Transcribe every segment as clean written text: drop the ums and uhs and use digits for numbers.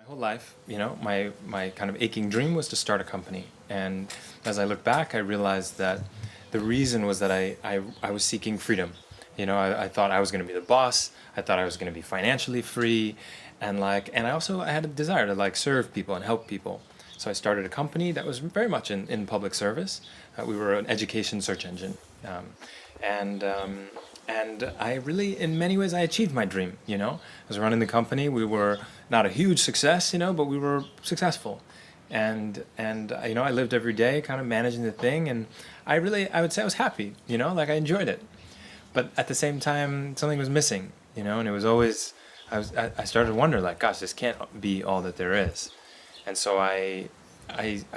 My whole life, my kind of aching dream was to start a company. And as I look back, I realized that the reason was that I was seeking freedom. I thought I was going to be the boss. I thought I was going to be financially free. And I had a desire to serve people and help people. So I started a company that was very much in public service. We were an education search engine. Um, and I really, in many ways, I achieved my dream. I was running the company. We were not a huge success, but we were successful. And I lived every day, kind of managing the thing, and I would say I was happy. I enjoyed it. But at the same time, something was missing. And it was always, I started to wonder, gosh, this can't be all that there is. And so I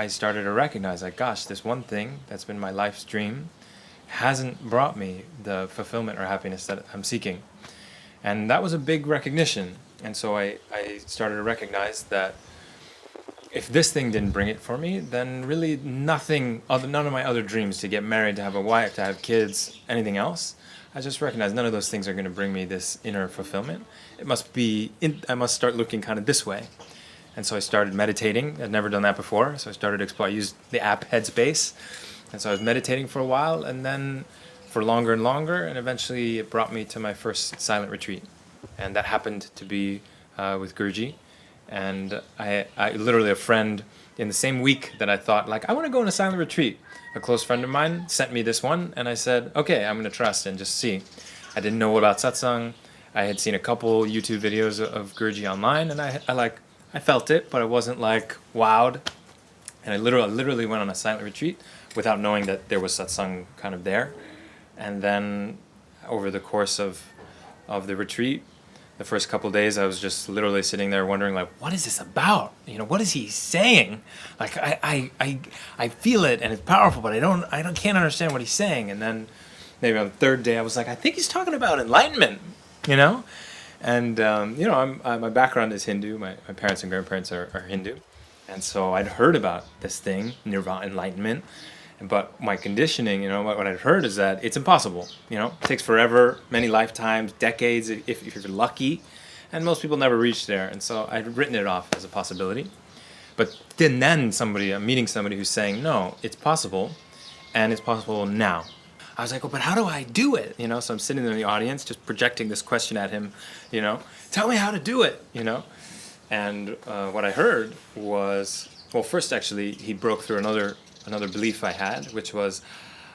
started to recognize, gosh, this one thing that's been my life's dream hasn't brought me the fulfillment or happiness that I'm seeking. And that was a big recognition. And so I started to recognize that if this thing didn't bring it for me, then really none of my other dreams, to get married, to have a wife, to have kids, anything else, I just recognized none of those things are going to bring me this inner fulfillment. I must start looking kind of this way. And so I started meditating. I'd never done that before. So I started to explore. I used the app Headspace. And so I was meditating for a while, and then for longer and longer, and eventually it brought me to my first silent retreat. And that happened to be with Guruji. And I literally, a friend, in the same week that I thought, I want to go on a silent retreat, a close friend of mine sent me this one, and I said, okay, I'm going to trust and just see. I didn't know about Satsang. I had seen a couple YouTube videos of Guruji online, and I felt it, but I wasn't wowed. And I literally went on a silent retreat without knowing that there was Satsang kind of there. And then over the course of the retreat, the first couple of days, I was just literally sitting there wondering, what is this about? What is he saying? I feel it and it's powerful, but I can't understand what he's saying. And then maybe on the third day, I was I think he's talking about enlightenment, And my background is Hindu. My parents and grandparents are Hindu, and so I'd heard about this thing, nirvana, enlightenment. But my conditioning, what I'd heard is that it's impossible. It takes forever, many lifetimes, decades, if you're lucky, and most people never reach there. And so I'd written it off as a possibility. But then I'm meeting somebody who's saying, no, it's possible, and it's possible now. I was like, well, but how do I do it? So I'm sitting there in the audience, just projecting this question at him, tell me how to do it, And what I heard was, well, first actually, he broke through another belief I had, which was,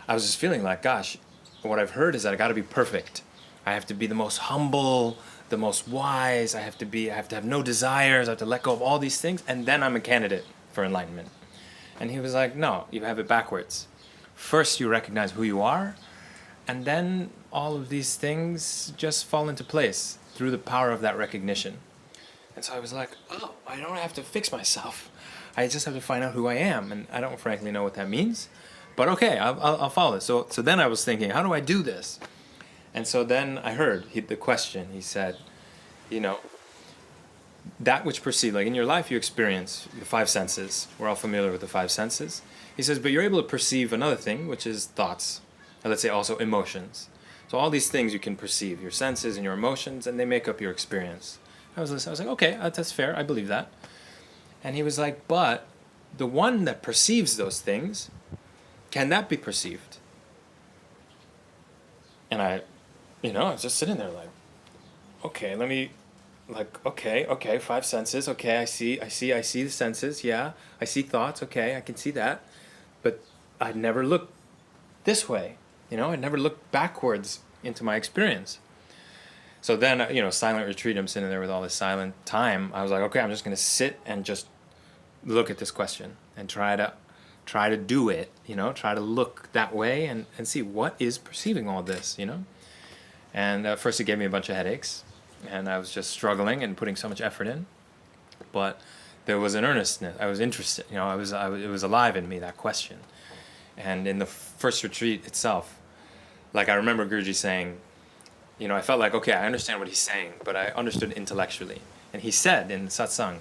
I was just feeling gosh, what I've heard is that I got to be perfect. I have to be the most humble, the most wise. I have to have no desires. I have to let go of all these things, and then I'm a candidate for enlightenment. And he was like, no, you have it backwards. First, you recognize who you are, and then all of these things just fall into place through the power of that recognition. And so I was like, oh, I don't have to fix myself. I just have to find out who I am, and I don't frankly know what that means. But okay, I'll follow it. So then I was thinking, how do I do this? And so then I heard the question. He said, that which perceive, in your life you experience the five senses. We're all familiar with the five senses. He says, but you're able to perceive another thing, which is thoughts. Or let's say also emotions. So all these things you can perceive, your senses and your emotions, and they make up your experience. I was like, okay, that's fair. I believe that. And he was like, but the one that perceives those things, can that be perceived? And I was just sitting there okay, let me, okay, five senses, okay, I see the senses, yeah, I see thoughts, okay, I can see that, but I'd never looked this way, I'd never looked backwards into my experience. So then, silent retreat, I'm sitting there with all this silent time, I was like, okay, I'm just going to sit and just look at this question and try to do it, try to look that way and see what is perceiving all this, And first it gave me a bunch of headaches, and I was just struggling and putting so much effort in. But there was an earnestness. I was interested. It was alive in me, that question. And in the first retreat itself, I remember Guruji saying, I felt okay, I understand what he's saying, but I understood intellectually. And he said in Satsang,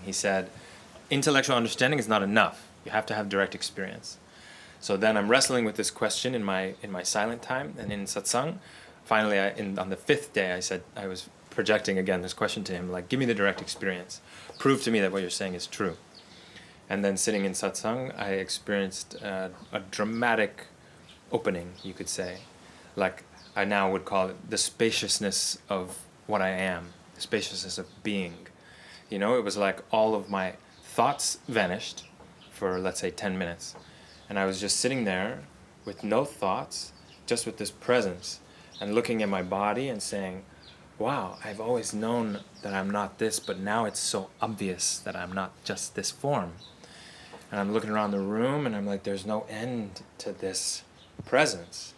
intellectual understanding is not enough. You have to have direct experience. So then I'm wrestling with this question in my silent time and in Satsang. Finally, on the fifth day, I said, I was projecting again this question to him, like, give me the direct experience. Prove to me that what you're saying is true. And then sitting in satsang, I experienced a dramatic opening, you could say. Like, I now would call it the spaciousness of what I am, the spaciousness of being. You know, it was like all of my thoughts vanished for, let's say, 10 minutes. And I was just sitting there with no thoughts, just with this presence, and looking at my body and saying, wow, I've always known that I'm not this, but now it's so obvious that I'm not just this form. And I'm looking around the room and I'm like, there's no end to this presence.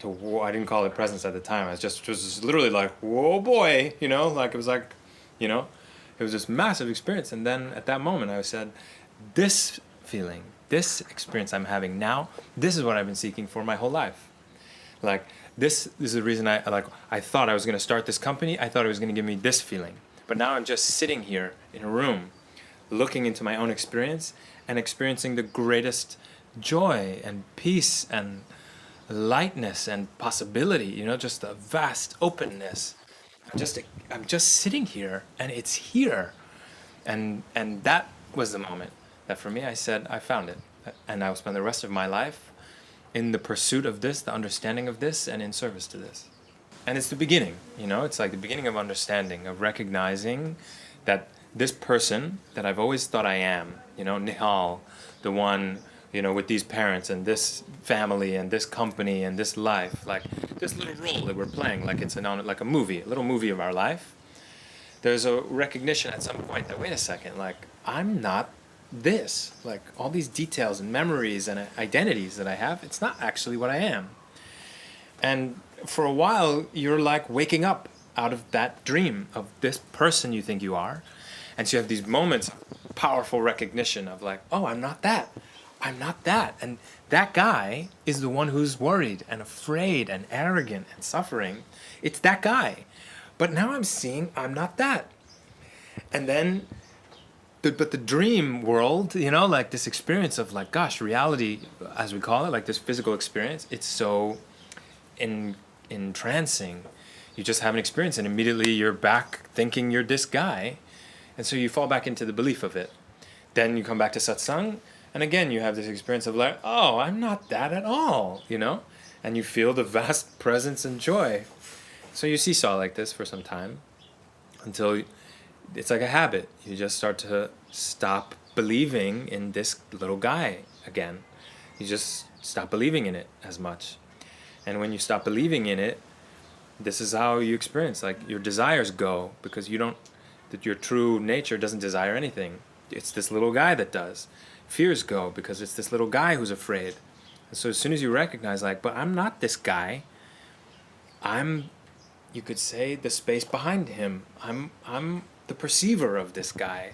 I didn't call it presence at the time. I was just literally like, whoa boy, you know, like it was like, you know, it was this massive experience. And then at that moment I said, this feeling, this experience I'm having now, this is what I've been seeking for my whole life. Like, this is the reason I thought I was going to start this company. I thought it was going to give me this feeling. But now I'm just sitting here in a room, looking into my own experience and experiencing the greatest joy and peace and lightness and possibility, you know, just a vast openness. I'm just sitting here and it's here. And that was the moment that for me I said, I found it. And I will spend the rest of my life in the pursuit of this, the understanding of this, and in service to this. And it's the beginning, you know, it's like the beginning of understanding, of recognizing that this person that I've always thought I am, you know, Nihal, the one, you know, with these parents and this family and this company and this life, like this little role that we're playing, like it's like a movie, a little movie of our life. There's a recognition at some point that, wait a second, like I'm not this, like all these details and memories and identities that I have, it's not actually what I am. And for a while, you're like waking up out of that dream of this person you think you are. And so you have these moments of powerful recognition of like, oh, I'm not that. I'm not that. And that guy is the one who's worried and afraid and arrogant and suffering. It's that guy. But now I'm seeing I'm not that. And then but the dream world, you know, like this experience of like, gosh, reality, as we call it, like this physical experience, it's so entrancing. You just have an experience and immediately you're back thinking you're this guy. And so you fall back into the belief of it. Then you come back to satsang, and again you have this experience of like, oh, I'm not that at all, you know? And you feel the vast presence and joy. So you seesaw like this for some time until it's like a habit. You just start to stop believing in this little guy again. You just stop believing in it as much. And when you stop believing in it, this is how you experience, like your desires go, because that your true nature doesn't desire anything. It's this little guy that does. Fears go because it's this little guy who's afraid. And so as soon as you recognize like, but I'm not this guy, I'm, you could say, the space behind him. I'm the perceiver of this guy.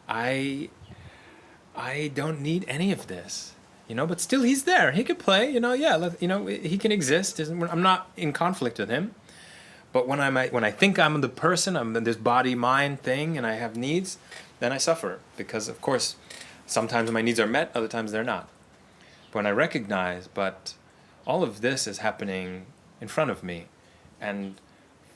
I don't need any of this, you know, but still he's there. He could play, you know, yeah, you know, he can exist. I'm not in conflict with him. But when I think I'm the person, I'm this body-mind thing, and I have needs, then I suffer. Because, of course, sometimes my needs are met, other times they're not. But when I recognize, but all of this is happening in front of me, and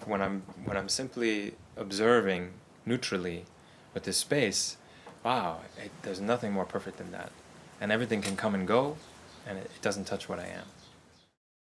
when I'm simply observing neutrally with this space, wow, there's nothing more perfect than that. And everything can come and go, and it doesn't touch what I am.